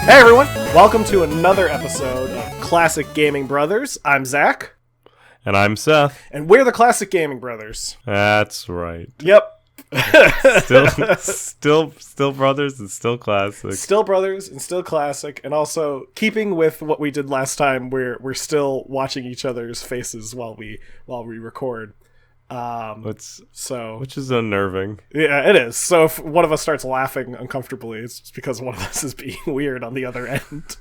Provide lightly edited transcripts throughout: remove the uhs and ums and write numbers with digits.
Hey everyone, welcome to another episode of Classic Gaming Brothers. I'm Zach. And I'm Seth. And we're the Classic Gaming Brothers. That's right. Yep. Still brothers and still classic. Still brothers and still classic, and also keeping with what we did last time, we're still watching each other's faces while we record. Which is unnerving. Yeah, it is. So if one of us starts laughing uncomfortably, it's just because one of us is being weird on the other end.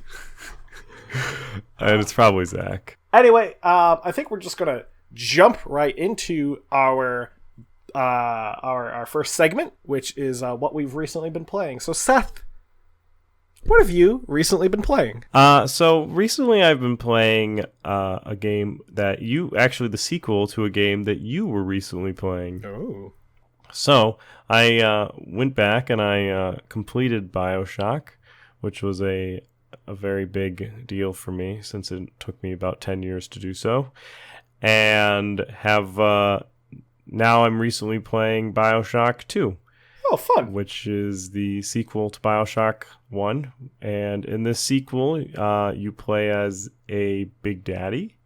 And it's probably Zach. Anyway, I think we're just gonna jump right into our first segment, which is what we've recently been playing. So Seth, what have you recently been playing? So recently I've been playing a game that the sequel to a game that you were recently playing. Oh. So I went back and I completed BioShock, which was a very big deal for me since it took me about 10 years to do so. And have now I'm recently playing BioShock 2. Oh, fun. Which is the sequel to BioShock 1. And in this sequel, you play as a Big Daddy.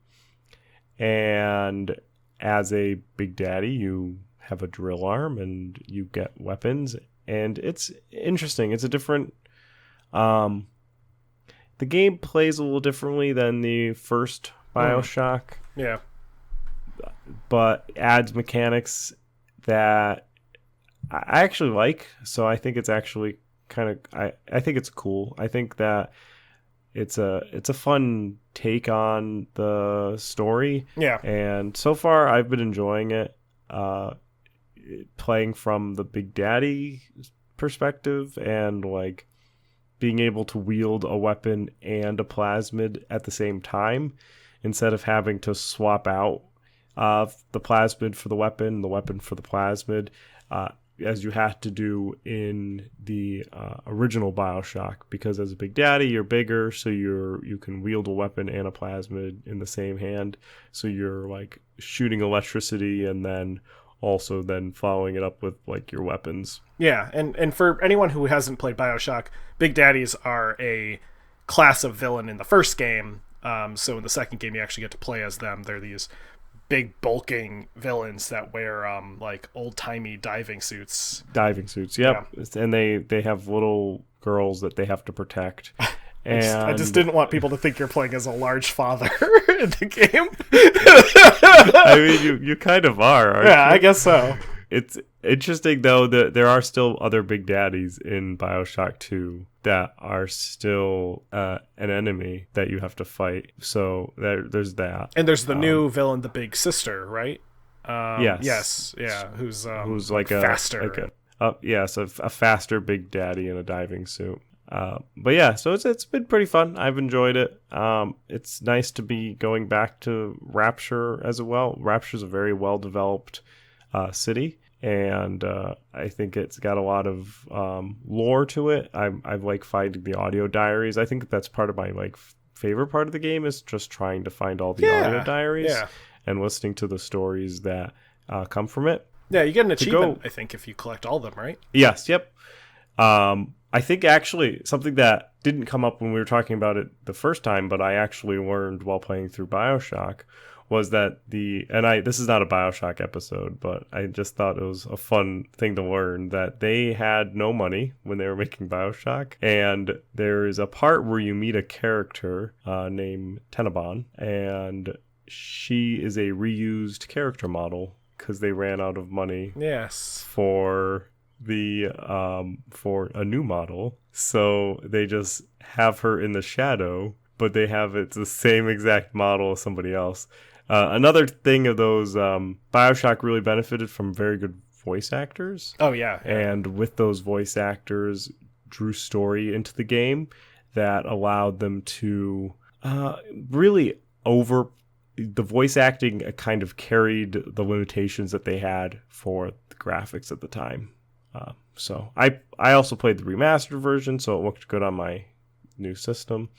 And as a Big Daddy, you have a drill arm and you get weapons. And it's interesting. It's a different... the game plays a little differently than the first BioShock. Yeah. But adds mechanics that I actually like, so I think it's actually kind of I think it's cool. I think that it's a fun take on the story. Yeah. And so far I've been enjoying it. Playing from the Big Daddy perspective and like being able to wield a weapon and a plasmid at the same time instead of having to swap out the plasmid for the weapon for the plasmid. As you have to do in the original BioShock, because as a Big Daddy, you're bigger, so you can wield a weapon and a plasmid in the same hand. So you're like shooting electricity and then also then following it up with like your weapons. Yeah, and for anyone who hasn't played BioShock, Big Daddies are a class of villain in the first game. So in the second game, you actually get to play as them. They're these big bulking villains that wear like old-timey diving suits. Yep. Yeah. And they have little girls that they have to protect. And I just didn't want people to think you're playing as a large father in the game. I mean, you kind of are, aren't you? I guess so. It's interesting, though, that there are still other Big Daddies in BioShock 2 that are still an enemy that you have to fight. So there's that. And there's the new villain, the Big Sister, right? Yes. Yeah. Who's like faster. So a faster Big Daddy in a diving suit. But yeah, so it's been pretty fun. I've enjoyed it. It's nice to be going back to Rapture as well. Rapture's a very well-developed city. And I think it's got a lot of lore to it. I like finding the audio diaries. I think that's part of my favorite part of the game is just trying to find all the audio diaries and listening to the stories that come from it. Yeah, you get an achievement, I think, if you collect all of them, right? Yes, yep. I think actually something that didn't come up when we were talking about it the first time, but I actually learned while playing through BioShock was that this is not a BioShock episode, but I just thought it was a fun thing to learn that they had no money when they were making BioShock. And there is a part where you meet a character named Tenenbaum, and she is a reused character model because they ran out of money. Yes. For a new model. So they just have her in the shadow, but it's the same exact model as somebody else. Another thing of those, BioShock really benefited from very good voice actors. Oh, yeah. And with those voice actors, drew story into the game that allowed them to really the voice acting kind of carried the limitations that they had for the graphics at the time. So I also played the remastered version, so it looked good on my new system.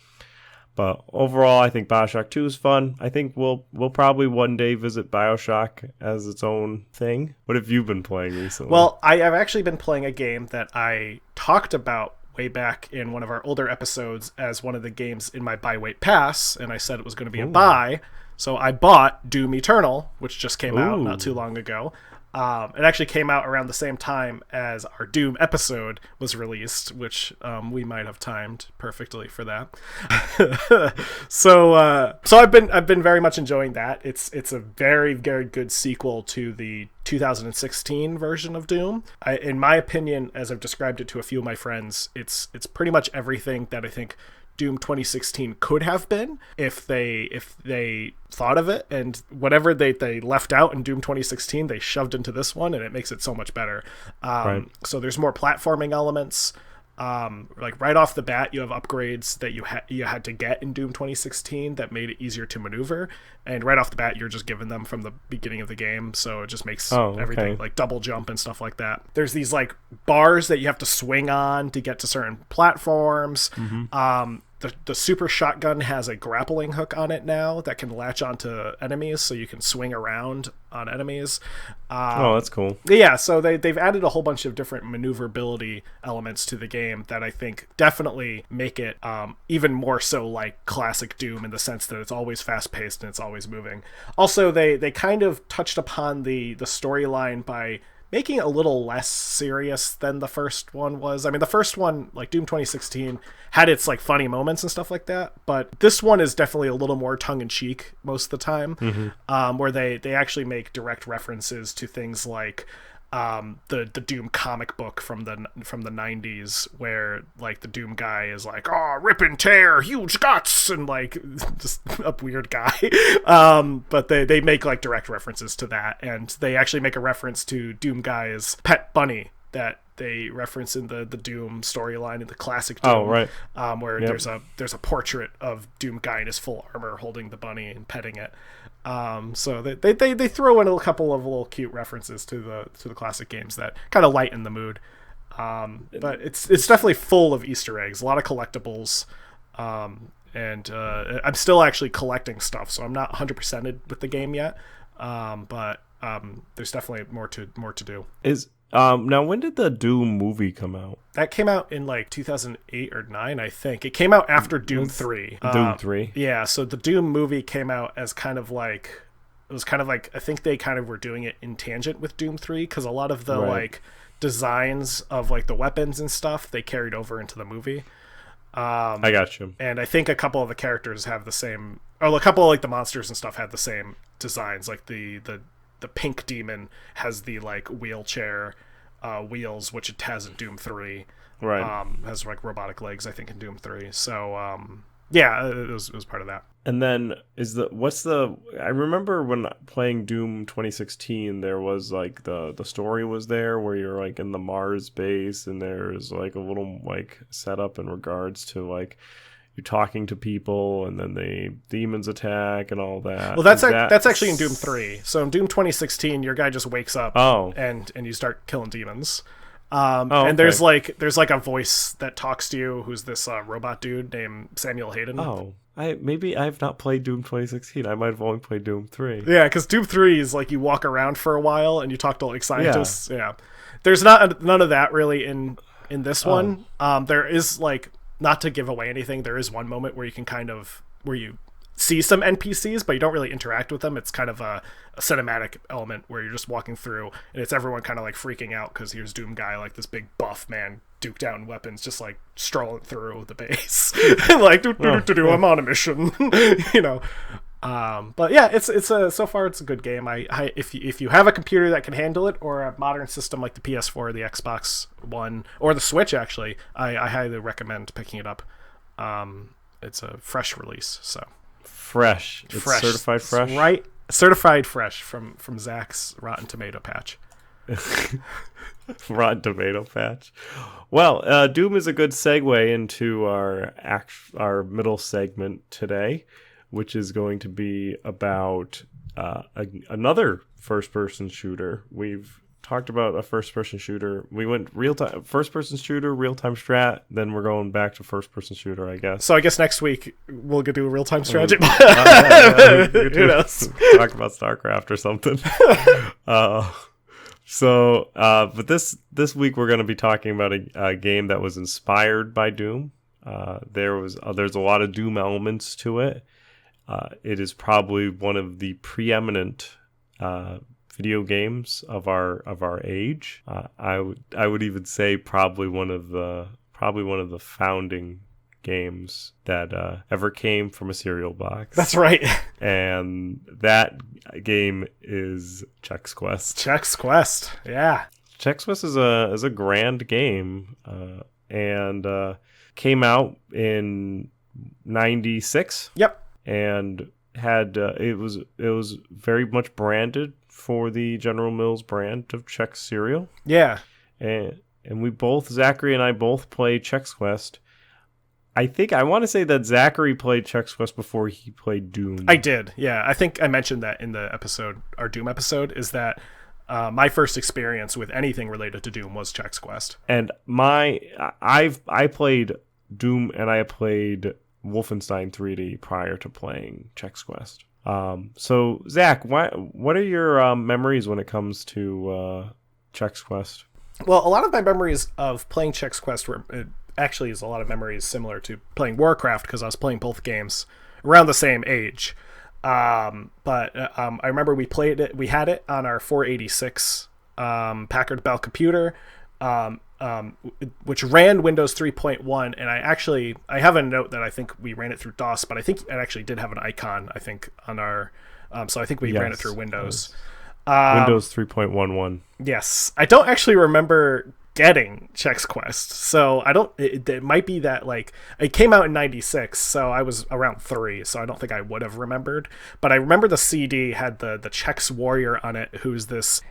But overall, I think BioShock 2 is fun. I think we'll probably one day visit BioShock as its own thing. What have you been playing recently? Well, I have actually been playing a game that I talked about way back in one of our older episodes as one of the games in my buy wait pass, and I said it was going to be a buy. So I bought Doom Eternal, which just came out not too long ago. It actually came out around the same time as our Doom episode was released, which we might have timed perfectly for that. So I've been very much enjoying that. It's a very, very good sequel to the 2016 version of Doom. In my opinion, as I've described it to a few of my friends, it's pretty much everything that I think Doom 2016 could have been if they thought of it, and whatever they left out in Doom 2016 they shoved into this one, and it makes it so much better. Right. So there's more platforming elements. Like right off the bat, you have upgrades that you had to get in Doom 2016 that made it easier to maneuver, and right off the bat you're just given them from the beginning of the game, so it just makes everything like double jump and stuff like that. There's these like bars that you have to swing on to get to certain platforms. The super shotgun has a grappling hook on it now that can latch onto enemies, so you can swing around on enemies. That's cool. Yeah, so they've added a whole bunch of different maneuverability elements to the game that I think definitely make it even more so like classic Doom, in the sense that it's always fast-paced and it's always moving. Also, they kind of touched upon the storyline by making it a little less serious than the first one was. I mean, the first one, like Doom 2016, had its like funny moments and stuff like that, but this one is definitely a little more tongue-in-cheek most of the time, where they actually make direct references to things like the Doom comic book from the 90s, where like the Doom guy is like, oh, rip and tear, huge guts, and like just a weird guy. But they make like direct references to that, and they actually make a reference to Doom guy's pet bunny that they reference in the Doom storyline in the classic Doom. Where there's a portrait of Doom guy in his full armor holding the bunny and petting it. So they throw in a couple of little cute references to the classic games that kind of lighten the mood. But it's definitely full of Easter eggs, a lot of collectibles. And I'm still actually collecting stuff, so I'm not 100%ed with the game yet. But there's definitely more to do. Now, when did the Doom movie come out? That came out in like 2008 or 9, I think. It came out after Doom 3. Doom 3? Yeah, so the Doom movie came out as kind of like... It was kind of like... I think they kind of were doing it in tangent with Doom 3, because a lot of the like designs of like the weapons and stuff, they carried over into the movie. I got you. And I think a couple of the characters have the same... Or a couple of like the monsters and stuff had the same designs. Like the pink demon has the like wheelchair wheels, which it has in Doom 3. Right. Has like robotic legs, I think, in Doom 3. So yeah, it was part of that. And then I remember when playing Doom 2016, there was like the story was there where you're like in the Mars base, and there's like a little like setup in regards to like you're talking to people, and then the demons attack and all that. Well, that's actually in Doom 3. So in Doom 2016, your guy just wakes up and you start killing demons. And there's like a voice that talks to you, who's this robot dude named Samuel Hayden. Maybe I've not played Doom 2016. I might have only played Doom 3. Yeah, because Doom 3 is like you walk around for a while and you talk to like scientists. Yeah. There's none of that really in this one. There is like, not to give away anything, there is one moment where you can where you see some NPCs, but you don't really interact with them. It's kind of a cinematic element where you're just walking through, and it's everyone kind of like freaking out because here's Doom guy, like this big buff man, duked out in weapons, just like strolling through the base, like I'm on a mission, you know. But yeah, it's so far it's a good game. If you have a computer that can handle it, or a modern system like the PS4, the Xbox One, or the Switch, actually, I highly recommend picking it up. It's a fresh release, so fresh. It's certified fresh, right? Certified fresh from Zach's Rotten Tomato patch. Rotten Tomato patch. Well, Doom is a good segue into our middle segment today, which is going to be about another first-person shooter. We've talked about a first-person shooter. We went real-time first-person shooter, real-time strat, then we're going back to first-person shooter, I guess. So I guess next week we'll do a real-time strategy. Who knows? Talk about StarCraft or something. But this week we're going to be talking about a game that was inspired by Doom. There's a lot of Doom elements to it. It is probably one of the preeminent video games of our age. I would even say probably one of the founding games that ever came from a cereal box. That's right. And that game is Chex Quest. Chex Quest, yeah. Chex Quest is a grand game, and came out in '96. Yep. And had it was very much branded for the General Mills brand of Chex cereal. Yeah. And Zachary and I both played Chex Quest. I want to say that Zachary played Chex Quest before he played Doom. I did, yeah. I think I mentioned that in the episode, our Doom episode, is that my first experience with anything related to Doom was Chex Quest. And I played Doom and I played Wolfenstein 3D prior to playing Chex Quest. So Zach, what are your memories when it comes to Chex Quest? Well, a lot of my memories of playing Chex Quest were actually is a lot of memories similar to playing Warcraft, because I was playing both games around the same age. But I remember we had it on our 486 Packard Bell computer, which ran Windows 3.1, and I have a note that I think we ran it through DOS, but I think it actually did have an icon, I think, on our so I think we ran it through Windows. Windows 3.11. Yes. I don't actually remember getting Chex Quest, so it might be that, like, it came out in 96, so I was around 3, so I don't think I would have remembered, but I remember the CD had the Chex Warrior on it, who's this,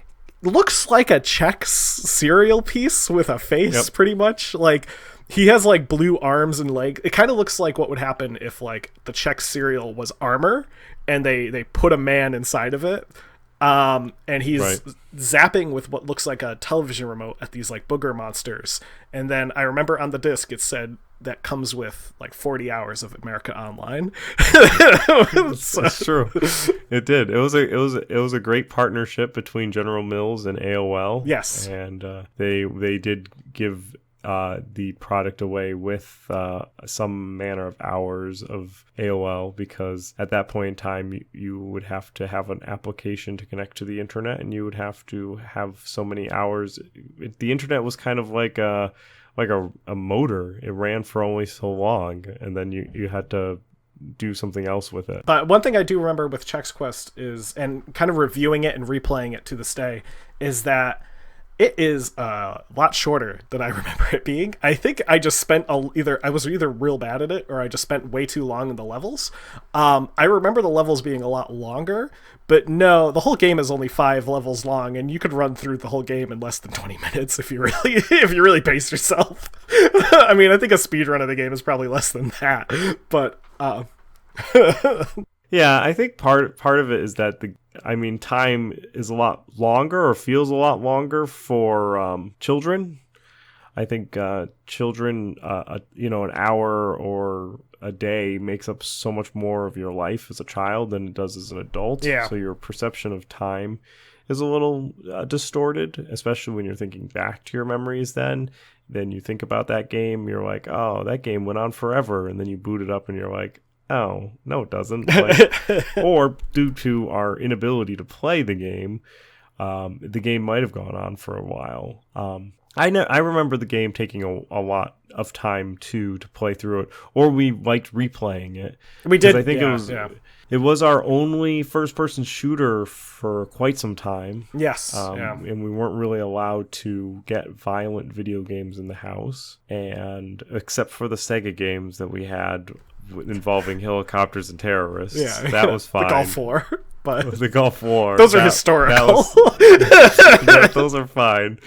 looks like a Chex cereal piece with a face. Yep. Pretty much, like, he has like blue arms and legs. It kind of looks like what would happen if like the Chex cereal was armor and they put a man inside of it. And he's zapping with what looks like a television remote at these like booger monsters. And then I remember on the disc it said that comes with like 40 hours of America Online. That's true. It did. It was a great partnership between General Mills and AOL. Yes. And they did give the product away with some manner of hours of AOL, because at that point in time you would have to have an application to connect to the internet, and you would have to have so many hours. The internet was kind of like a motor. It ran for only so long, and then you had to do something else with it. But one thing I do remember with Chex Quest is, and kind of reviewing it and replaying it to this day, is that it is a lot shorter than I remember it being. I think I just spent I was either real bad at it, or I just spent way too long in the levels. I remember the levels being a lot longer, but no, the whole game is only 5 levels long, and you could run through the whole game in less than 20 minutes if you really pace yourself. I mean, I think a speed run of the game is probably less than that, but yeah, I think part of it is that time is a lot longer, or feels a lot longer for children. I think children, an hour or a day makes up so much more of your life as a child than it does as an adult. Yeah. So your perception of time is a little distorted, especially when you're thinking back to your memories then. Then you think about that game, you're like, oh, that game went on forever. And then you boot it up and you're like, oh, no, it doesn't. Or due to our inability to play the game might have gone on for a while. I remember the game taking a lot of time to play through it, or we liked replaying it. We did. I think it was our only first-person shooter for quite some time. Yes. And we weren't really allowed to get violent video games in the house, and except for the Sega games that we had involving helicopters and terrorists. Yeah, that was fine. The Gulf War. But the Gulf War. Those are historical. Those are fine.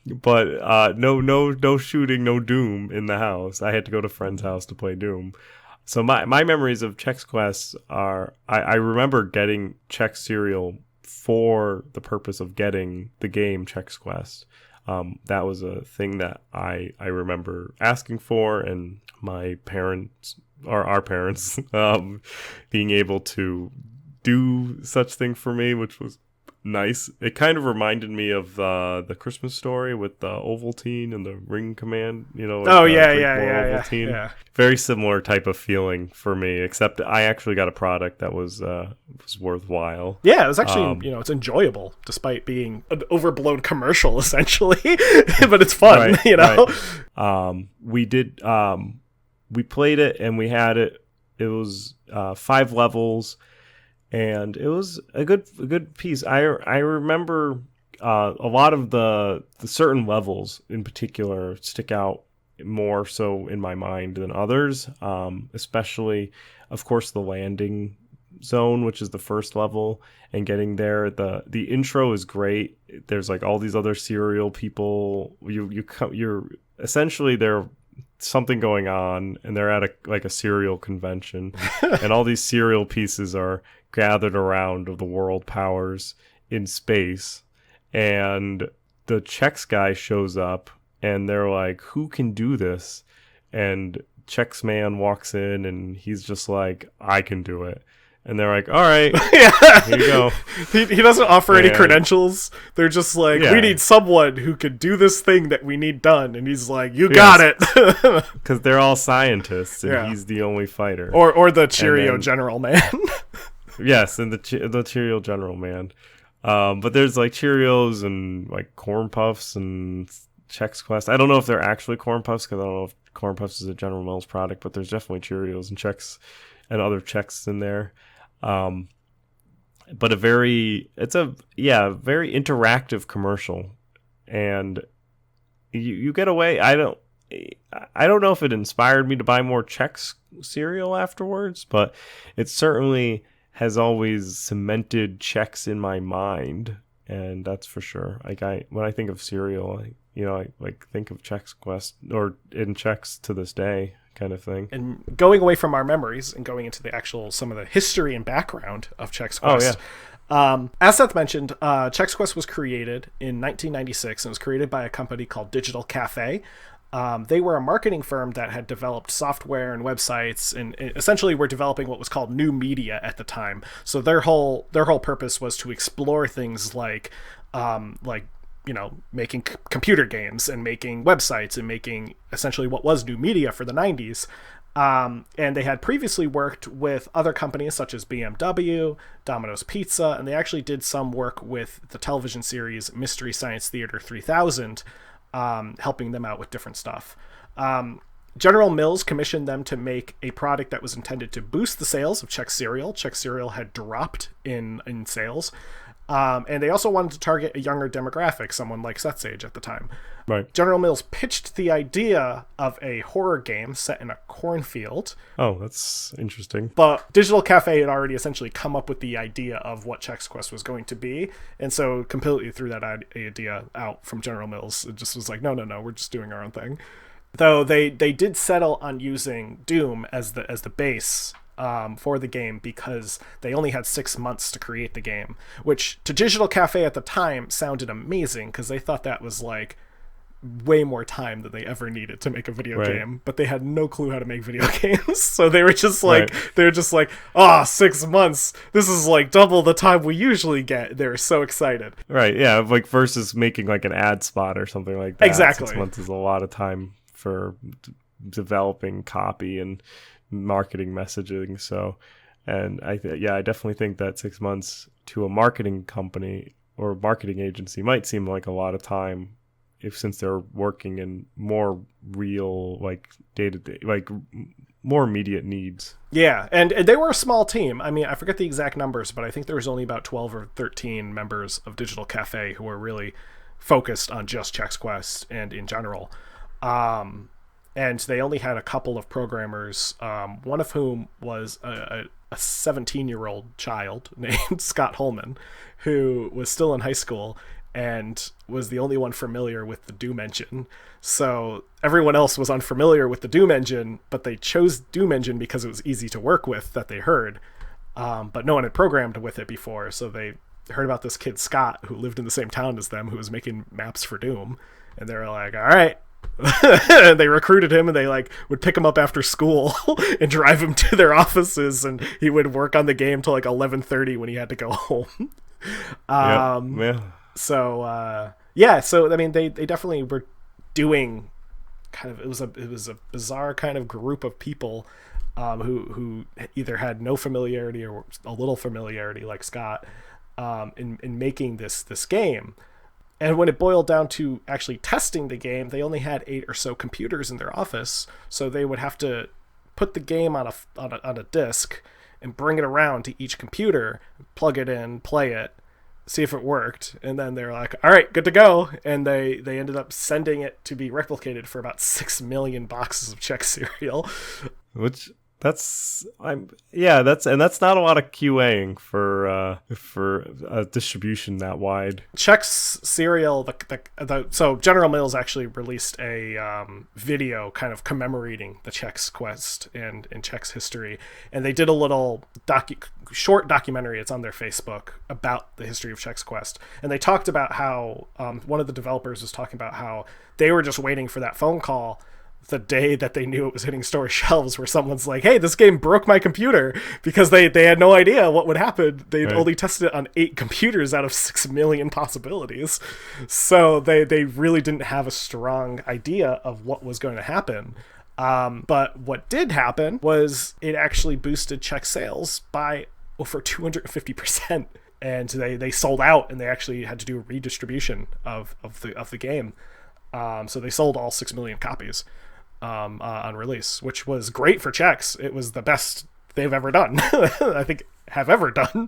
But no shooting, no Doom in the house. I had to go to a friend's house to play Doom. So my memories of Chex Quest are, I remember getting Chex cereal for the purpose of getting the game Chex Quest. That was a thing that I remember asking for, and my parents, or our parents, being able to do such thing for me, which was nice. It kind of reminded me of the Christmas Story with the Ovaltine and the Ring Command. Like Ovaltine. Yeah. Very similar type of feeling for me, except I actually got a product that was worthwhile. Yeah, it was actually it's enjoyable despite being an overblown commercial essentially, but it's fun. Right. We played it and we had it. It was 5 levels. And it was a good piece. I remember a lot of the certain levels in particular stick out more so in my mind than others. Especially, of course, the landing zone, which is the first level, and getting there. The intro is great. There's like all these other cereal people. You're essentially there's something going on, and they're at a cereal convention, and all these cereal pieces are gathered around of the world powers in space, and the Chex guy shows up, and they're like, "Who can do this?" And Chex Man walks in, and he's just like, "I can do it." And they're like, "All right, here you go." He doesn't offer any credentials. They're just like, "We need someone who could do this thing that we need done." And he's like, "You got it." Because they're all scientists, and he's the only fighter. Or the Cheerio General Man. Yes, and the Cheerio General Man. But there's like Cheerios and like Corn Puffs and Chex Quest. I don't know if they're actually Corn Puffs because I don't know if Corn Puffs is a General Mills product, but there's definitely Cheerios and Chex and other Chex in there. But a very interactive commercial, and you get away. I don't know if it inspired me to buy more Chex cereal afterwards, but it certainly has always cemented Chex in my mind, and that's for sure. Like when I think of cereal, I think of Chex Quest or in Chex to this day, kind of thing. And going away from our memories and going into the actual some of the history and background of Chex Quest. As Seth mentioned, Chex Quest was created in 1996 and was created by a company called Digital Cafe. They were a marketing firm that had developed software and websites, and essentially were developing what was called new media at the time. So their whole purpose was to explore things like making computer games and making websites and making essentially what was new media for the 90s. And they had previously worked with other companies such as BMW, Domino's Pizza, and they actually did some work with the television series Mystery Science Theater 3000, helping them out with different stuff. General Mills commissioned them to make a product that was intended to boost the sales of Chex cereal. Chex cereal had dropped in sales. And they also wanted to target a younger demographic, someone like Seth's age at the time. Right. General Mills pitched the idea of a horror game set in a cornfield. Oh, that's interesting. But Digital Cafe had already essentially come up with the idea of what Chex Quest was going to be, and so completely threw that idea out from General Mills. It just was like, no, we're just doing our own thing. Though they did settle on using Doom as the base for the game because they only had 6 months to create the game, which to Digital Cafe at the time sounded amazing because they thought that was like way more time than they ever needed to make a video game, but they had no clue how to make video games. So they were just like, 6 months. This is like double the time we usually get. They were so excited. Right. Yeah. Like versus making like an ad spot or something like that. Exactly. 6 months is a lot of time for developing copy and marketing messaging. So, and I definitely think that 6 months to a marketing company or marketing agency might seem like a lot of time since they're working in more real, like day-to-day, like more immediate needs. Yeah, and they were a small team. I mean, I forget the exact numbers, but I think there was only about 12 or 13 members of Digital Cafe who were really focused on just Chex Quest and in general. And they only had a couple of programmers, one of whom was a 17-year-old child named Scott Holman, who was still in high school and was the only one familiar with the Doom engine. So everyone else was unfamiliar with the Doom engine, but they chose Doom engine because it was easy to work with, that they heard. But no one had programmed with it before, so they heard about this kid, Scott, who lived in the same town as them, who was making maps for Doom. And they were like, all right. They recruited him, and they like would pick him up after school and drive him to their offices, and he would work on the game till like 11:30 when he had to go home. Yeah. Um, Yeah. so I mean, they definitely were doing kind of, it was a bizarre kind of group of people who either had no familiarity or a little familiarity, like Scott, in making this game. And when it boiled down to actually testing the game, they only had 8 or so computers in their office, so they would have to put the game on a disc and bring it around to each computer, plug it in, play it, see if it worked, and then they're like, all right, good to go. And they ended up sending it to be replicated for about 6 million boxes of Chex cereal. Which that's that's not a lot of QAing for a distribution that wide. Chex cereal, so General Mills actually released a video kind of commemorating the Chex Quest and Chex history, and they did a little short documentary. It's on their Facebook about the history of Chex Quest, and they talked about how one of the developers was talking about how they were just waiting for that phone call the day that they knew it was hitting store shelves, where someone's like, hey, this game broke my computer, because they had no idea what would happen. They'd only tested it on 8 computers out of 6 million possibilities. So they really didn't have a strong idea of what was going to happen. But what did happen was it actually boosted Chex sales by over 250%. And they sold out, and they actually had to do a redistribution of the game. So they sold all 6 million copies on release, which was great for Chex. It was the best they've ever done. I think have ever done.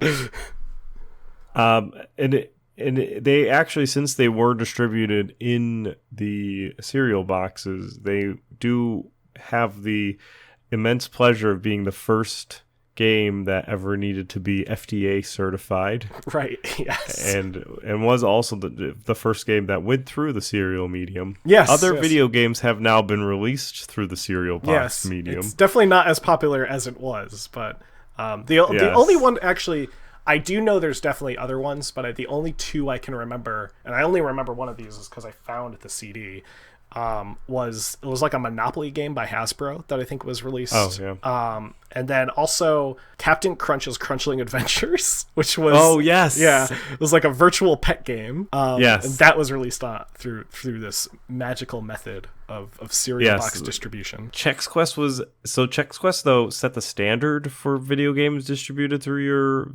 And they actually, since they were distributed in the cereal boxes, they do have the immense pleasure of being the first game that ever needed to be FDA certified. Right, yes. And was also the first game that went through the cereal medium. Yes. Other video games have now been released through the cereal box medium. It's definitely not as popular as it was, but the only one, actually, I do know there's definitely other ones, but the only 2 I can remember, and I only remember one of these is because I found the CD, was like a Monopoly game by Hasbro that I think was released. Oh, yeah. And then also Captain Crunch's Crunchling Adventures, which was it was like a virtual pet game. Yes, and that was released through this magical method of cereal box distribution. Chex Quest though set the standard for video games distributed through your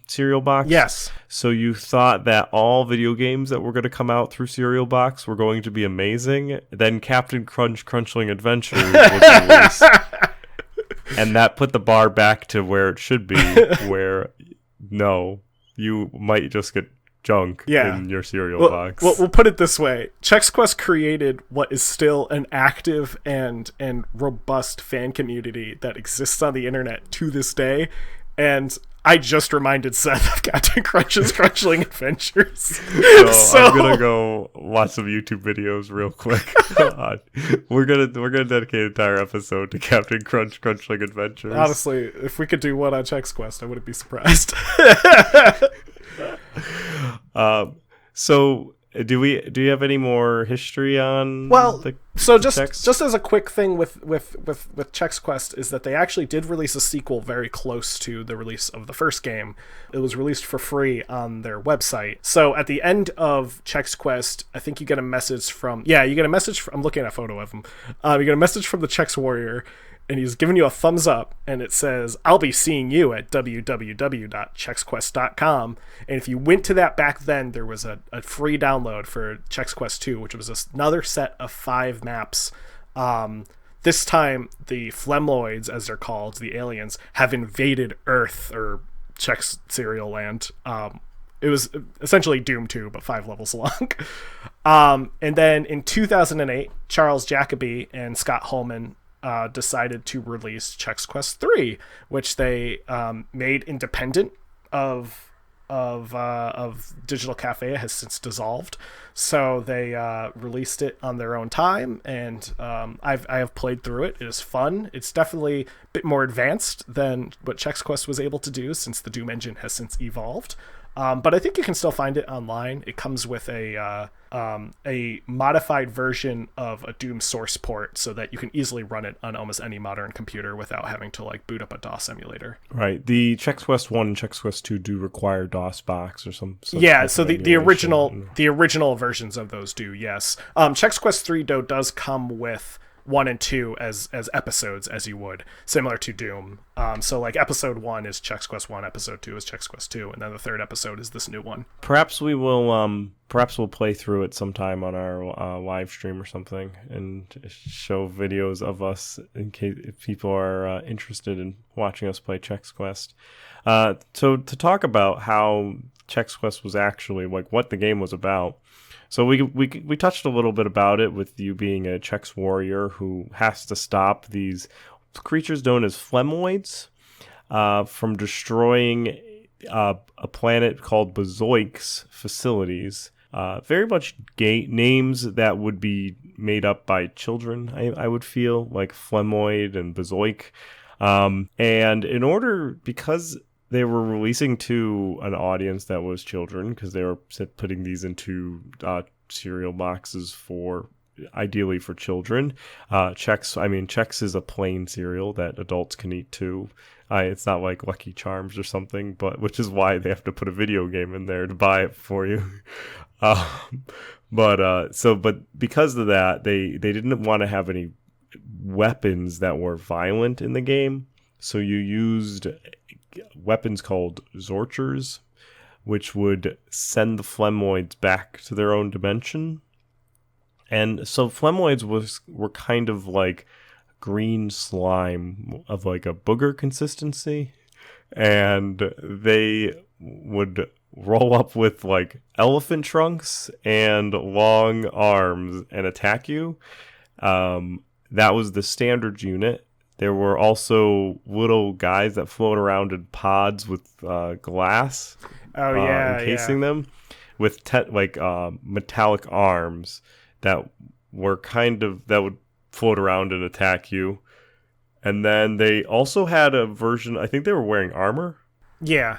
cereal box. Yes. So you thought that all video games that were going to come out through cereal box were going to be amazing. Then Captain Crunchling Adventures was released. And that put the bar back to where it should be, where no, you might just get junk in your cereal box. We'll put it this way. Chex Quest created what is still an active and robust fan community that exists on the internet to this day. And I just reminded Seth of Captain Crunch's Crunchling Adventures. So I'm gonna go watch some YouTube videos real quick. We're gonna dedicate an entire episode to Captain Crunchling Adventures. Honestly, if we could do one on Chex Quest, I wouldn't be surprised. So do you have any more history on? Well, so just as a quick thing with Chex Quest is that they actually did release a sequel very close to the release of the first game. It was released for free on their website. So at the end of Chex Quest, I think you get a message from I'm looking at a photo of him. You get a message from the Chex Warrior, and he's giving you a thumbs up, and it says, I'll be seeing you at www.chexquest.com. And if you went to that back then, there was a free download for Chex Quest 2, which was another set of 5 maps. This time, the Flemloids, as they're called, the aliens, have invaded Earth, or Chex Cereal Land. It was essentially Doom 2, but 5 levels long. And then in 2008, Charles Jacoby and Scott Holman decided to release Chex Quest 3, which they made independent of Digital Cafe. It has since dissolved, so they released it on their own time, and I have played through it. It is fun. It's definitely a bit more advanced than what Chex Quest was able to do, since the Doom engine has since evolved. But I think you can still find it online. It comes with a modified version of a Doom source port so that you can easily run it on almost any modern computer without having to like boot up a DOS emulator. Right. The Chex Quest 1 and Chex Quest 2 do require DOS box or some yeah, so the original versions of those do, yes. Chex Quest 3 does come with 1 and 2 as episodes, as you would, similar to Doom. So like episode 1 is Chex Quest 1, episode 2 is Chex Quest 2, and then the third episode is this new one. Perhaps we'll play through it sometime on our live stream or something and show videos of us in case if people are interested in watching us play Chex Quest. So to talk about how Chex Quest was actually like what the game was about. So we touched a little bit about it with you being a Chex warrior who has to stop these creatures known as Flemoids from destroying a planet called Bazoik's facilities. Very much names that would be made up by children, I would feel, like Flemoid and Bazoik. And because they were releasing to an audience that was children, because they were putting these into cereal boxes ideally for children. Chex is a plain cereal that adults can eat too. It's not like Lucky Charms or something, which is why they have to put a video game in there to buy it for you. But because of that, they didn't want to have any weapons that were violent in the game, so you used weapons called Zorchers, which would send the Flemoids back to their own dimension. And so Flemoids were kind of like green slime of like a booger consistency, and they would roll up with like elephant trunks and long arms and attack you. That was the standard unit. There were also little guys that float around in pods with glass encasing them with metallic arms that would float around and attack you. And then they also had a version, I think they were wearing armor. Yeah.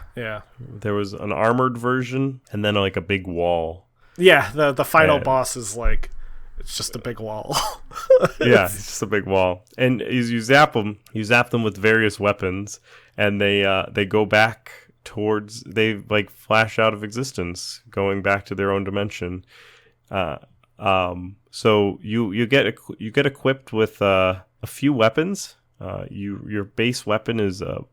There was an armored version and then like a big wall. Yeah, the final boss is like, it's just a big wall. Yeah, it's just a big wall. And as you zap them with various weapons, and they go back they like flash out of existence, going back to their own dimension. So you get equipped with a few weapons. Your base weapon is a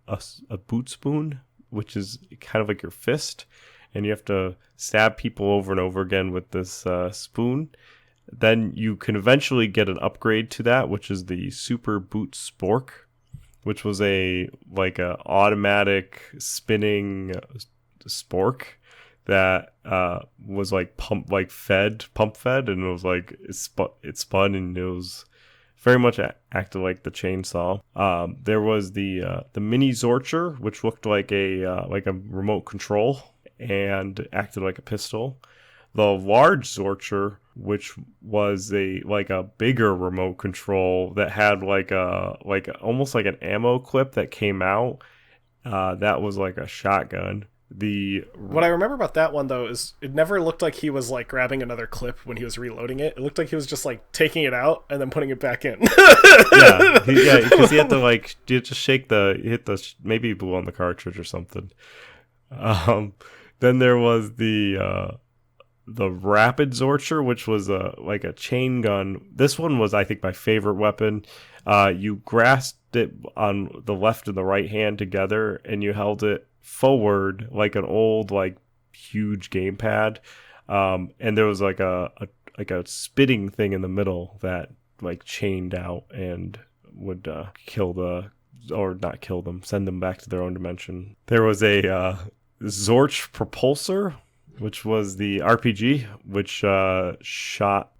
boot spoon, which is kind of like your fist, and you have to stab people over and over again with this spoon. Then you can eventually get an upgrade to that, which is the Super Boot Spork, which was a automatic spinning spork that was like pump fed, and it was like it spun, and it was very much acted like the chainsaw. There was the mini Zorcher, which looked like a remote control and acted like a pistol. The large Zorcher, which was a bigger remote control that had almost like an ammo clip that came out. That was like a shotgun. What I remember about that one though is it never looked like he was like grabbing another clip when he was reloading it. It looked like he was just like taking it out and then putting it back in. Because he had to shake maybe he blew on the cartridge or something. Then there was the Rapid Zorcher, which was like a chain gun. This one was, I think, my favorite weapon. You grasped it on the left and the right hand together, and you held it forward like an old, like, huge gamepad. And there was like a spitting thing in the middle that like chained out and would send them back to their own dimension. There was a Zorch Propulsor, which was the RPG, which shot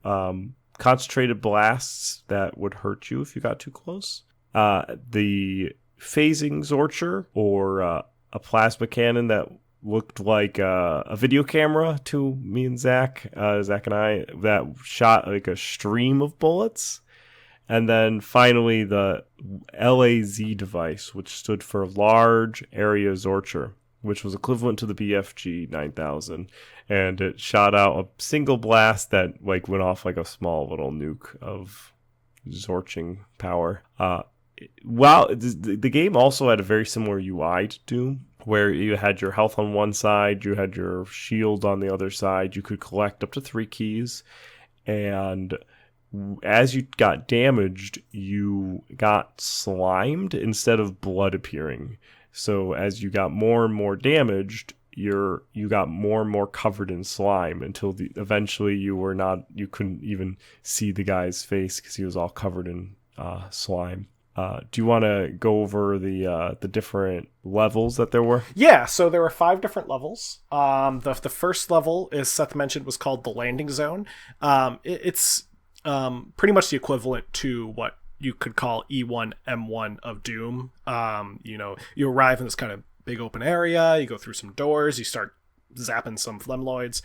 concentrated blasts that would hurt you if you got too close. The Phasing Zorcher, or a plasma cannon that looked like a video camera to me and Zach and I, that shot like a stream of bullets. And then finally the LAZ device, which stood for Large Area Zorcher. which was equivalent to the BFG 9000, and it shot out a single blast that like went off like a small little nuke of Zorching power. Well, the game also had a very similar UI to Doom, where you had your health on one side, you had your shield on the other side. You could collect up to 3 keys, and as you got damaged, you got slimed instead of blood appearing. So as you got more and more damaged, you got more and more covered in slime until eventually you couldn't even see the guy's face because he was all covered in slime. Do you want to go over the different levels that there were? Yeah, so there were 5 different levels. The first level, as Seth mentioned, was called the Landing Zone. It's pretty much the equivalent to what you could call E1, M1 of Doom. You arrive in this kind of big open area, you go through some doors, you start zapping some phlemloids.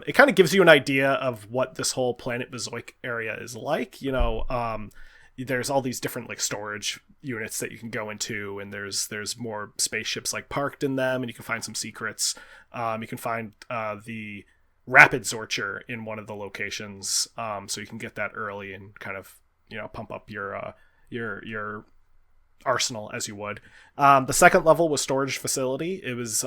It kind of gives you an idea of what this whole Planet Bezoik area is like. There's all these different like storage units that you can go into, and there's more spaceships like parked in them, and you can find some secrets. You can find the Rapid Zorcher in one of the locations, so you can get that early and kind of pump up your arsenal as you would. The second level was Storage Facility. It was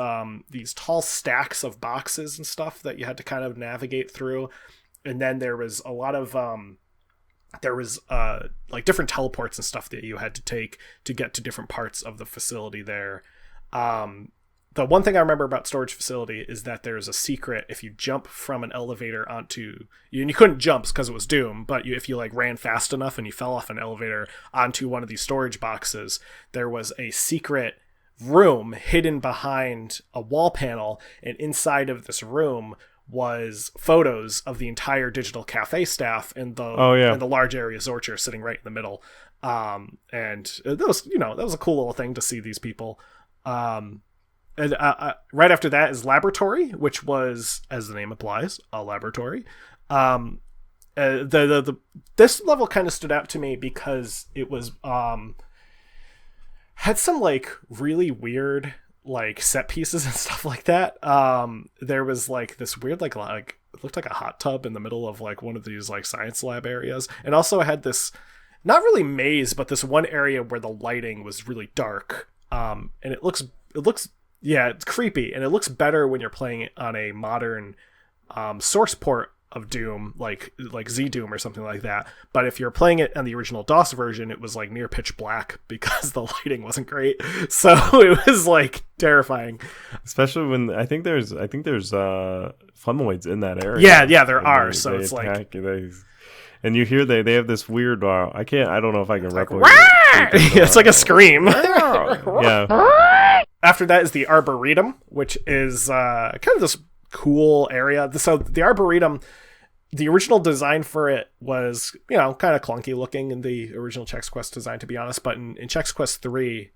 these tall stacks of boxes and stuff that you had to kind of navigate through, and then there was a lot of like different teleports and stuff that you had to take to get to different parts of the facility there. The one thing I remember about Storage Facility is that there's a secret if you jump from an elevator onto, and you couldn't jump because it was Doom, but if you like ran fast enough and you fell off an elevator onto one of these storage boxes, there was a secret room hidden behind a wall panel, and inside of this room was photos of the entire Digital Cafe staff and the large area Zorcher sitting right in the middle. And that was a cool little thing to see these people. And right after that is Laboratory, which was, as the name implies, a laboratory. This level kind of stood out to me because it was had some like really weird like set pieces and stuff like that. There was like this weird like it looked like a hot tub in the middle of like one of these like science lab areas, and also I had this not really maze, but this one area where the lighting was really dark, and it looks it's creepy, and it looks better when you're playing it on a modern source port of Doom, like Z Doom or something like that. But if you're playing it on the original DOS version, it was like near pitch black because the lighting wasn't great. So it was like terrifying. Especially when I think there's phlemloids in that area. Yeah, there are. So it's like and you hear they have this weird I don't know if I can replicate it's like a scream. Yeah. After that is the Arboretum, which is kind of this cool area. So the Arboretum, the original design for it was, kind of clunky looking in the original Chex Quest design, to be honest. But in Chex Quest 3,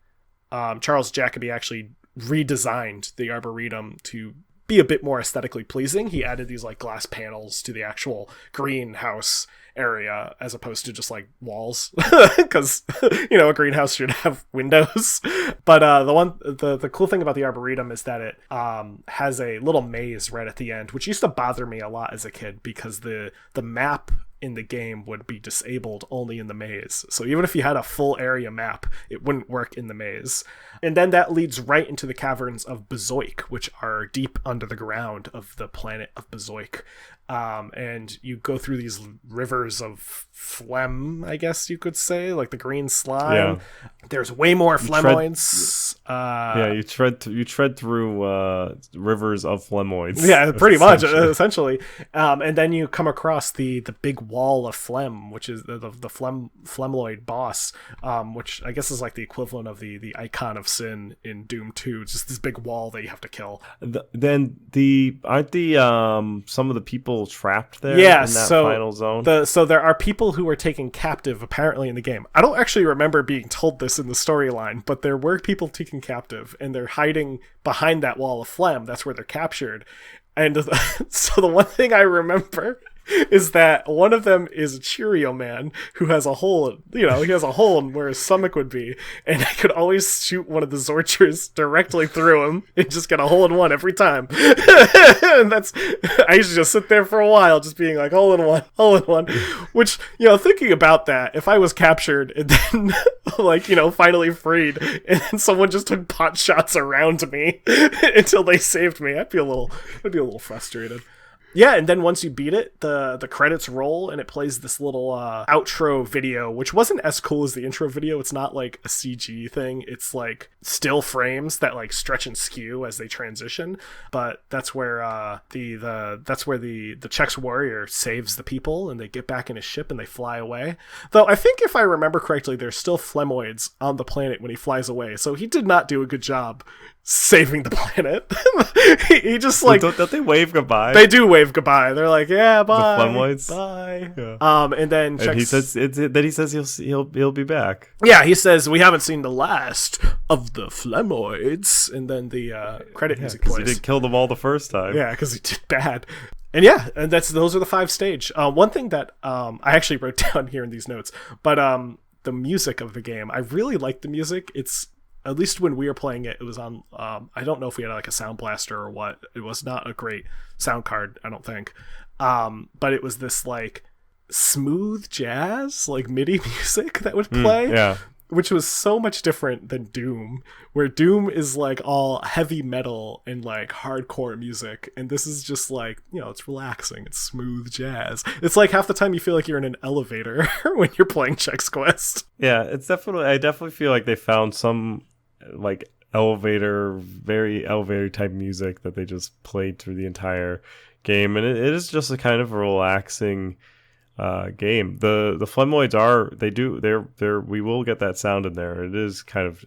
Charles Jacobi actually redesigned the Arboretum to be a bit more aesthetically pleasing. He added these like glass panels to the actual greenhouse area as opposed to just like walls, because a greenhouse should have windows. But the cool thing about the Arboretum is that it has a little maze right at the end, which used to bother me a lot as a kid because the map in the game would be disabled only in the maze. So even if you had a full area map, it wouldn't work in the maze. And then that leads right into the caverns of Bezoik, which are deep under the ground of the planet of Bezoik. And you go through these rivers of phlegm, I guess you could say, like the green slime. Yeah. There's way more phlegmoids. You tread through rivers of phlegmoids. Yeah, pretty much, essentially. And then you come across the big wall of phlegm, which is the phlemloid boss, which I guess is like the equivalent of the icon of sin in Doom 2, just this big wall that you have to kill. Then aren't some of the people trapped there in that final zone? So there are people who were taken captive apparently in the game. I don't actually remember being told this in the storyline, but there were people taken captive, and they're hiding behind that wall of phlegm. That's where they're captured. And so the one thing I remember is that one of them is a Cheerio man who has a hole, he has a hole in where his stomach would be, and I could always shoot one of the Zorchers directly through him and just get a hole in one every time. And I usually just sit there for a while just being like, hole in one, which, thinking about that, if I was captured and then finally freed and then someone just took pot shots around me until they saved me, I'd be a little frustrated. Yeah, and then once you beat it, the credits roll and it plays this little outro video, which wasn't as cool as the intro video. It's not like a CG thing. It's like still frames that like stretch and skew as they transition. But that's where the Chex warrior saves the people and they get back in his ship and they fly away. Though I think if I remember correctly, there's still Flemoids on the planet when he flies away. So he did not do a good job saving the planet. he just like don't they wave goodbye? They do wave goodbye. They're like, yeah, bye, the Flemoids? Bye. Yeah. And then he says he'll be back. Yeah, he says we haven't seen the last of the Flemoids, and then the credit music plays. He didn't kill them all the first time. Yeah, because he did bad. And yeah, and those are the 5 stage. One thing that I actually wrote down here in these notes, but the music of the game, I really like the music. It's, at least when we were playing it, it was on, I don't know if we had like a sound blaster or what. It was not a great sound card, I don't think. But it was this like smooth jazz, like MIDI music that would play. Yeah. Which was so much different than Doom, where Doom is like all heavy metal and like hardcore music. And this is just like, it's relaxing. It's smooth jazz. It's like half the time you feel like you're in an elevator when you're playing Chex Quest. Yeah, I definitely feel like they found some like very elevator type music that they just played through the entire game. And it is just a kind of a relaxing game. The Flemoids we will get that sound in there. It is kind of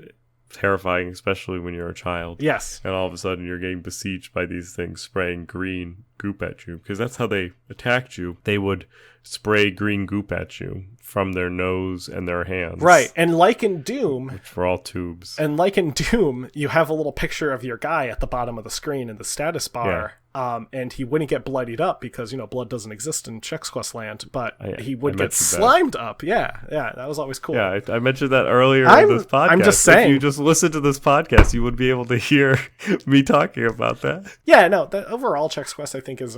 terrifying, especially when you're a child. Yes. And all of a sudden you're getting besieged by these things spraying green goop at you, because that's how they attacked you. They would spray green goop at you from their nose and their hands. Right. And like in Doom, which were all tubes. And like in Doom, you have a little picture of your guy at the bottom of the screen in the status bar. Yeah. And he wouldn't get bloodied up because, blood doesn't exist in Chex Quest land, but he would get slimed up. Yeah, that was always cool. Yeah, I mentioned that earlier in this podcast. I'm just saying. If you just listen to this podcast, you would be able to hear me talking about that. Yeah, no, overall Chex Quest, I think, is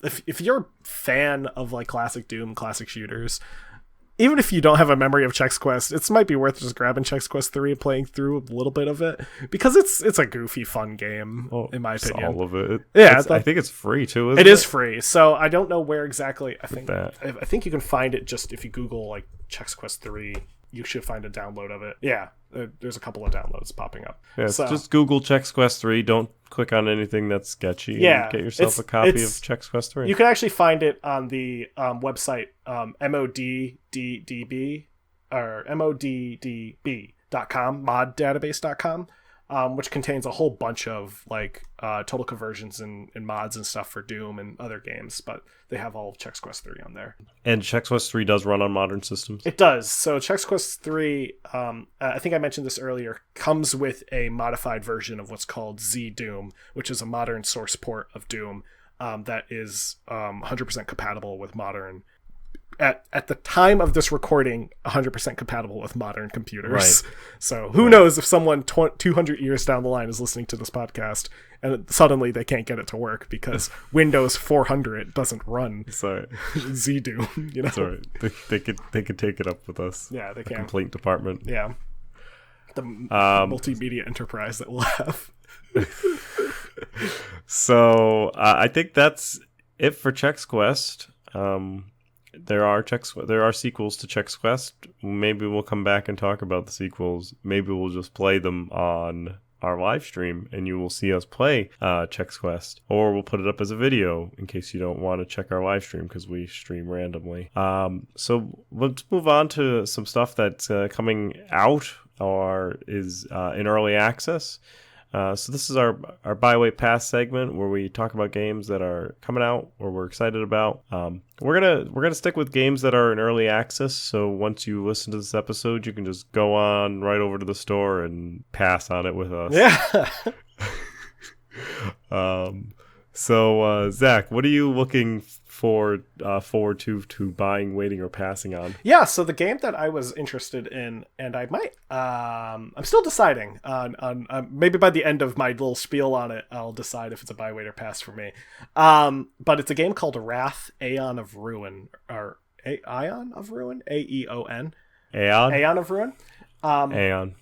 if you're a fan of like classic Doom, classic shooters, even if you don't have a memory of Chex Quest, it might be worth just grabbing Chex Quest 3 and playing through a little bit of it, because it's a goofy, fun game, in my opinion. All of it. Yeah, I think it's free too, isn't it? It is free, so I don't know where exactly. I think you can find it just if you Google like Chex Quest 3, you should find a download of it. Yeah, there's a couple of downloads popping up. Yeah, so just Google Chex Quest 3. Don't click on anything that's sketchy. Yeah, and get yourself a copy of Chex Quest 3. You can actually find it on the website moddb or moddb.com, moddatabase.com. Which contains a whole bunch of like total conversions and mods and stuff for Doom and other games, but they have all of Chex Quest 3 on there. And Chex Quest 3 does run on modern systems? It does. So Chex Quest 3, I think I mentioned this earlier, comes with a modified version of what's called Z Doom, which is a modern source port of Doom that is 100% compatible with modern. At the time of this recording, 100% compatible with modern computers. Right. So who knows if someone 200 years down the line is listening to this podcast and suddenly they can't get it to work because Windows 400 doesn't run ZDoom. Sorry, they could take it up with us. Yeah, they can. Complaint department. Yeah, the multimedia enterprise that we'll have. So I think that's it for Chex Quest. There are sequels to Chex Quest. Maybe we'll come back and talk about the sequels. Maybe we'll just play them on our live stream and you will see us play Chex Quest. Or we'll put it up as a video in case you don't want to check our live stream because we stream randomly. So let's move on to some stuff that's coming out or is in early access. So this is our Byway Pass segment where we talk about games that are coming out or we're excited about. We're gonna stick with games that are in early access. So once you listen to this episode, you can just go on right over to the store and pass on it with us. Yeah. So Zach, what are you looking forward to buying, waiting, or passing on? Yeah, so the game that I was interested in, and I might, I'm still deciding on maybe by the end of my little spiel on it, I'll decide if it's a buy, wait, or pass for me. But it's a game called Wrath, Aeon of Ruin, or Aeon of Ruin, Aeon, Aeon of Ruin. Aeon.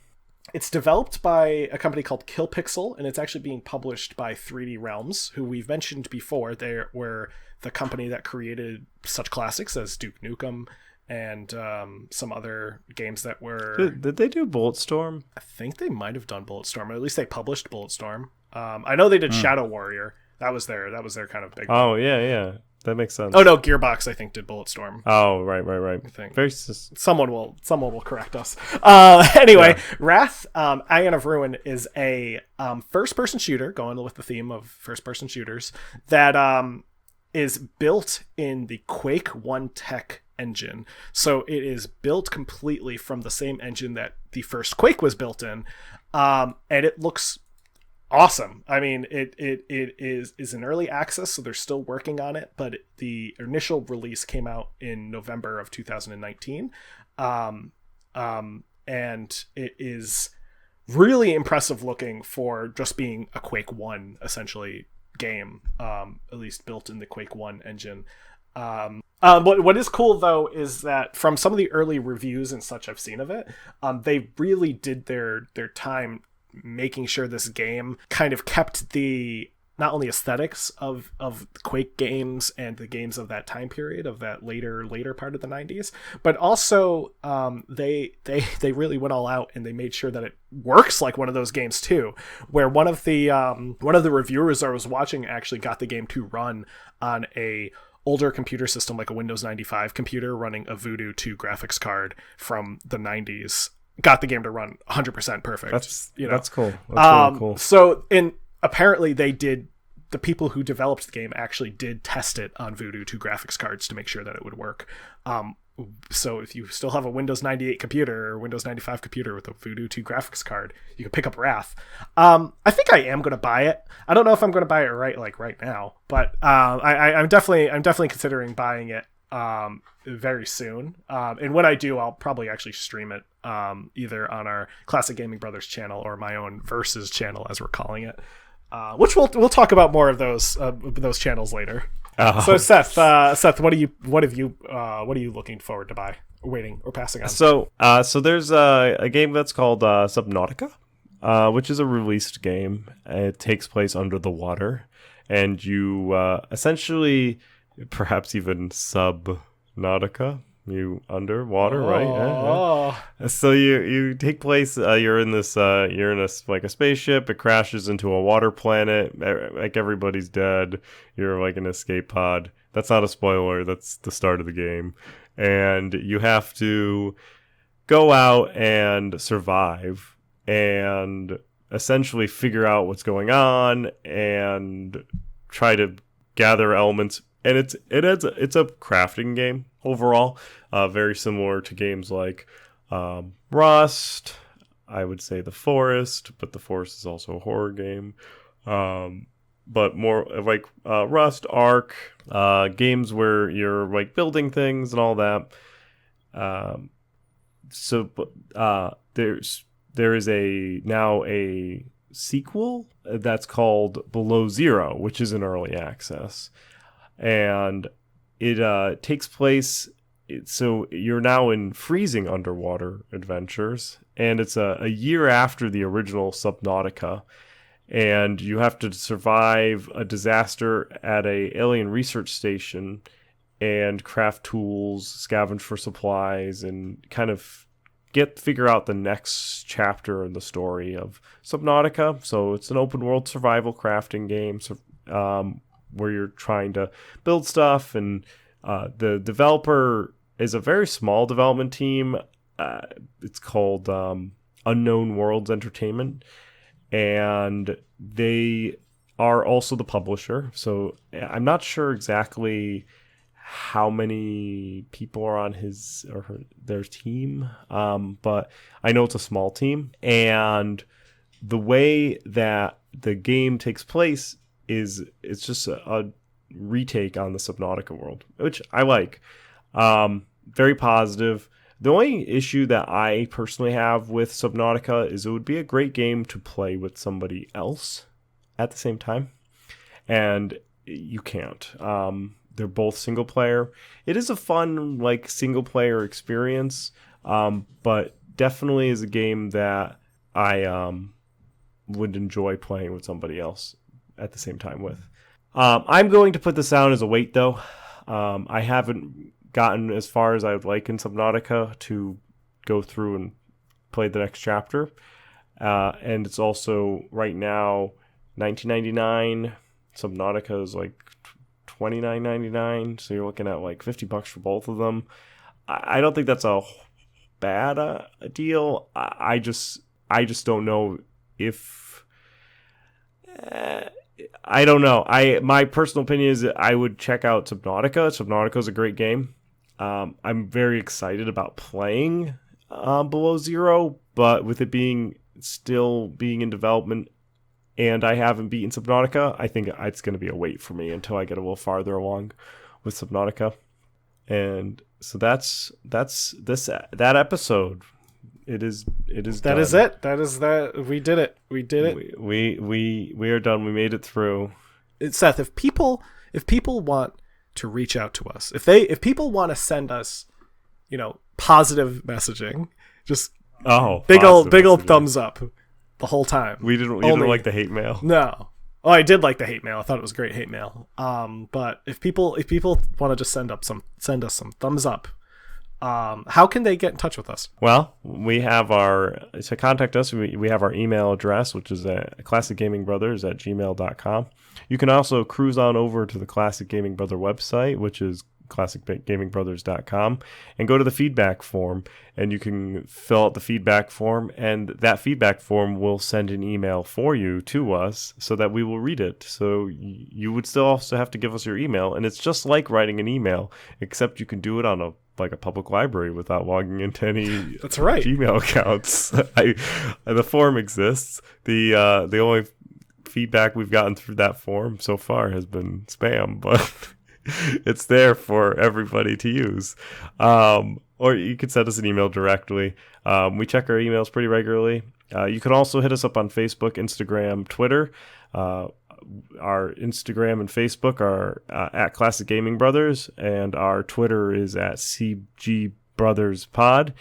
It's developed by a company called Kill Pixel, and it's actually being published by 3D Realms, who we've mentioned before. They were the company that created such classics as Duke Nukem and some other games that were... Did they do Bulletstorm? I think they might have done Bulletstorm, or at least they published Bulletstorm. I know they did Shadow Warrior. That was their kind of big Oh, one. yeah. That makes sense. Oh no, Gearbox I think did Bulletstorm. Oh, right. I think. Someone will correct us. Anyway, yeah. Wrath, Aeon of Ruin is a first-person shooter, going with the theme of first-person shooters, that is built in the Quake 1 Tech engine. So it is built completely from the same engine that the first Quake was built in, and it looks awesome. I mean, it is in early access, so they're still working on it, but the initial release came out in November of 2019, and it is really impressive looking for just being a Quake 1 essentially game, at least built in the Quake 1 engine. What is cool though is that from some of the early reviews and such I've seen of it, they really did their time making sure this game kind of kept the not only aesthetics of Quake games and the games of that time period, of that later part of the 90s, but also they really went all out and they made sure that it works like one of those games too, where one of the reviewers I was watching actually got the game to run on a older computer system, like a Windows 95 computer running a Voodoo 2 graphics card from the 90s. Got the game to run 100% perfect. That's cool. That's really cool. So, apparently the people who developed the game actually did test it on Voodoo 2 graphics cards to make sure that it would work. So if you still have a Windows 98 computer or Windows 95 computer with a Voodoo 2 graphics card, you can pick up Wrath. I think I am going to buy it. I don't know if I'm going to buy it right now, but I'm definitely considering buying it very soon. And when I do, I'll probably actually stream it either on our Classic Gaming Brothers channel or my own Versus channel, as we're calling it. Which we'll talk about more of those channels later. So Seth, what are you looking forward to buy, waiting, or passing on? So there's a game that's called Subnautica, which is a released game. It takes place under the water, and you essentially, perhaps even Subnautica, you underwater, right? So you take place. You're in this like a spaceship. It crashes into a water planet. Like everybody's dead. You're like an escape pod. That's not a spoiler. That's the start of the game, and you have to go out and survive and essentially figure out what's going on and try to gather elements. And it's a crafting game overall, very similar to games like Rust. I would say The Forest, but The Forest is also a horror game. But more like Rust, Ark, games where you're like building things and all that. There is now a sequel that's called Below Zero, which is in early access. And it takes place, so you're now in freezing underwater adventures, and it's a year after the original Subnautica, and you have to survive a disaster at a alien research station and craft tools, scavenge for supplies, and kind of figure out the next chapter in the story of Subnautica. So it's an open world survival crafting game, where you're trying to build stuff, and the developer is a very small development team. It's called Unknown Worlds Entertainment, and they are also the publisher. So I'm not sure exactly how many people are on his or their team, but I know it's a small team, and the way that the game takes place is it's just retake on the Subnautica world, which I like. Very positive. The only issue that I personally have with Subnautica is it would be a great game to play with somebody else at the same time, and you can't. They're both single player. It is a fun like single player experience, but definitely is a game that I would enjoy playing with somebody else at the same time with. I'm going to put this down as a wait though. I haven't gotten as far as I would like in Subnautica to go through and play the next chapter. And it's also right now $19.99. Subnautica is like $29.99, so you're looking at like $50 for both of them. I don't think that's a bad deal. I just don't know if I don't know. My personal opinion is that I would check out Subnautica. Subnautica is a great game. I'm very excited about playing Below Zero, but with it still being in development and I haven't beaten Subnautica, I think it's going to be a wait for me until I get a little farther along with Subnautica. And so that's that episode. It is That done. is it. That is that. We did it. We did it. We are done. We made it through. Seth, if people want to reach out to us, if people want to send us, positive messaging, just big old thumbs up the whole time. You didn't like the hate mail? No. Oh, I did like the hate mail. I thought it was great hate mail. But if people want to just send us some thumbs up, how can they get in touch with us? Well, we have to contact us, we have our email address, which is at classicgamingbrothers@gmail.com. You can also cruise on over to the Classic Gaming Brother website, which is classicgamingbrothers.com, and go to the feedback form, and you can fill out the feedback form, and that feedback form will send an email for you to us so that we will read it. So you would still also have to give us your email, and it's just like writing an email, except you can do it on a public library without logging into any That's right. Gmail accounts. The form exists. The only feedback we've gotten through that form so far has been spam, but it's there for everybody to use. Or you can send us an email directly. We check our emails pretty regularly. You can also hit us up on Facebook, Instagram, Twitter. Our Instagram and Facebook are at Classic Gaming Brothers, and our Twitter is at CG Brothers Pod.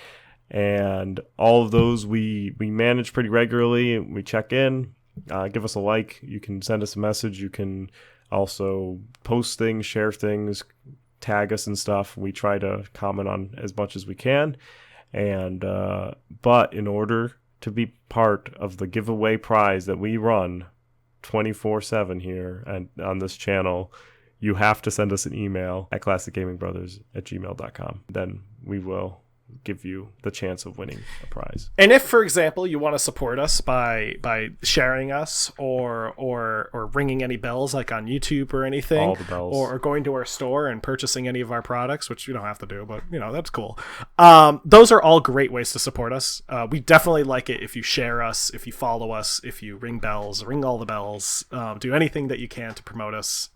And all of those we manage pretty regularly. We check in. Give us a like. You can send us a message. You can also post things, share things, tag us and stuff. We try to comment on as much as we can. And but in order to be part of the giveaway prize that we run 24/7 here and on this channel, you have to send us an email at classicgamingbrothers@gmail.com. Then we will give you the chance of winning a prize. And if, for example, you want to support us by sharing us or ringing any bells like on YouTube or anything, all the bells, or going to our store and purchasing any of our products, which you don't have to do, but that's cool. Those are all great ways to support us. We definitely like it if you share us, if you follow us, if you ring bells, ring all the bells, do anything that you can to promote us.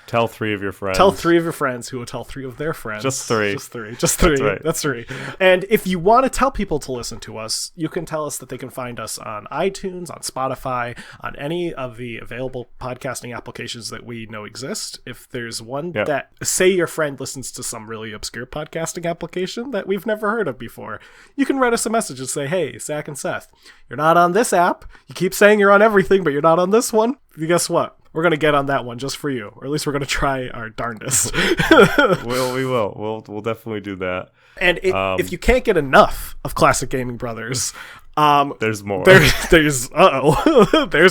Tell 3 of your friends. Tell 3 of your friends who will tell 3 of their friends. Just 3. Just 3. That's right. That's 3. And if you want to tell people to listen to us, you can tell us that they can find us on iTunes, on Spotify, on any of the available podcasting applications that we know exist. If there's one that, say your friend listens to some really obscure podcasting application that we've never heard of before, you can write us a message and say, hey, Zach and Seth, you're not on this app. You keep saying you're on everything, but you're not on this one. Guess what? We're going to get on that one just for you, or at least we're going to try our darndest. We will. We'll definitely do that. And if you can't get enough of Classic Gaming Brothers, there's more. There's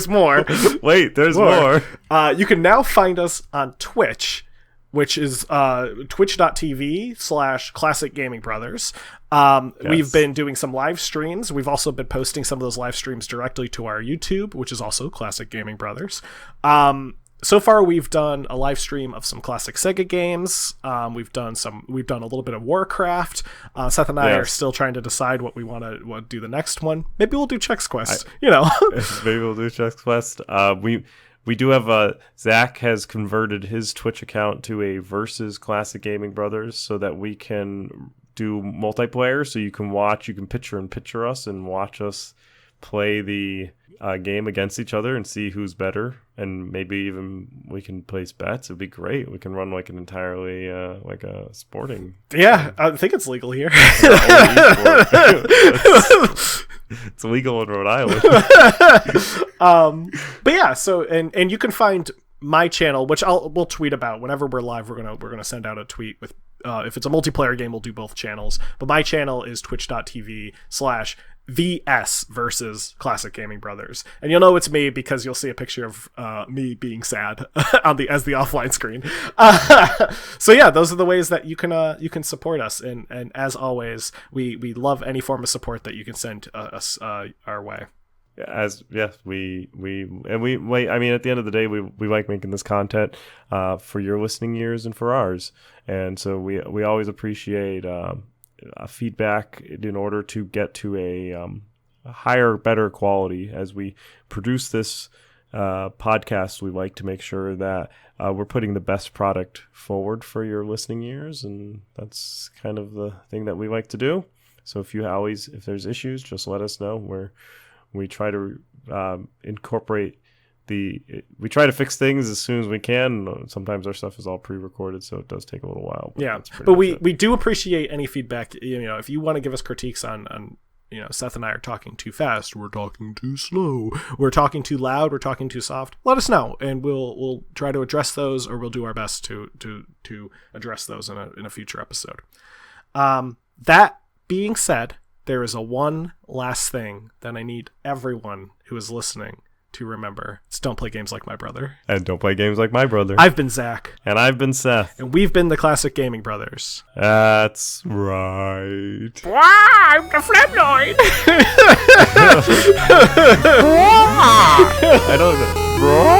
more. Wait, there's more. You can now find us on Twitch, which is twitch.tv/Classic Gaming Brothers. Yes. We've been doing some live streams. We've also been posting some of those live streams directly to our YouTube, which is also Classic Gaming Brothers. So far, we've done a live stream of some classic Sega games. We've done a little bit of Warcraft. Seth and I are still trying to decide what we want to do the next one. Maybe we'll do Chex Quest. Maybe we'll do Chex Quest. we do have Zach has converted his Twitch account to a versus Classic Gaming Brothers so that we can do multiplayer. So you can picture us and watch us play the game against each other and see who's better, and maybe even we can place bets. It'd be great. We can run like an entirely like a sporting. Yeah, I think it's legal here. It's illegal in Rhode Island. But yeah, so and you can find my channel, which we'll tweet about whenever we're live. We're gonna send out a tweet with if it's a multiplayer game, we'll do both channels. But my channel is twitch.tv/VS versus Classic Gaming Brothers, and you'll know it's me because you'll see a picture of me being sad on as the offline screen. So yeah, those are the ways that you can support us, and as always, we love any form of support that you can send us our way. We I mean, at the end of the day, we like making this content for your listening ears and for ours, and so we always appreciate feedback in order to get to a higher, better quality. As we produce this podcast, we like to make sure that we're putting the best product forward for your listening ears, and that's kind of the thing that we like to do. So if there's issues, just let us know. We try to incorporate we try to fix things as soon as we can. Sometimes our stuff is all pre-recorded, so it does take a little while. But we do appreciate any feedback. If you want to give us critiques on Seth and I are talking too fast, we're talking too slow, we're talking too loud, we're talking too soft, let us know, and we'll try to address those, or we'll do our best to address those in a future episode. That being said, there is one last thing that I need everyone who is listening to remember. It's don't play games like my brother. And don't play games like my brother. I've been Zach. And I've been Seth. And we've been the Classic Gaming Brothers. That's right. I'm the Flamnoid. I don't know.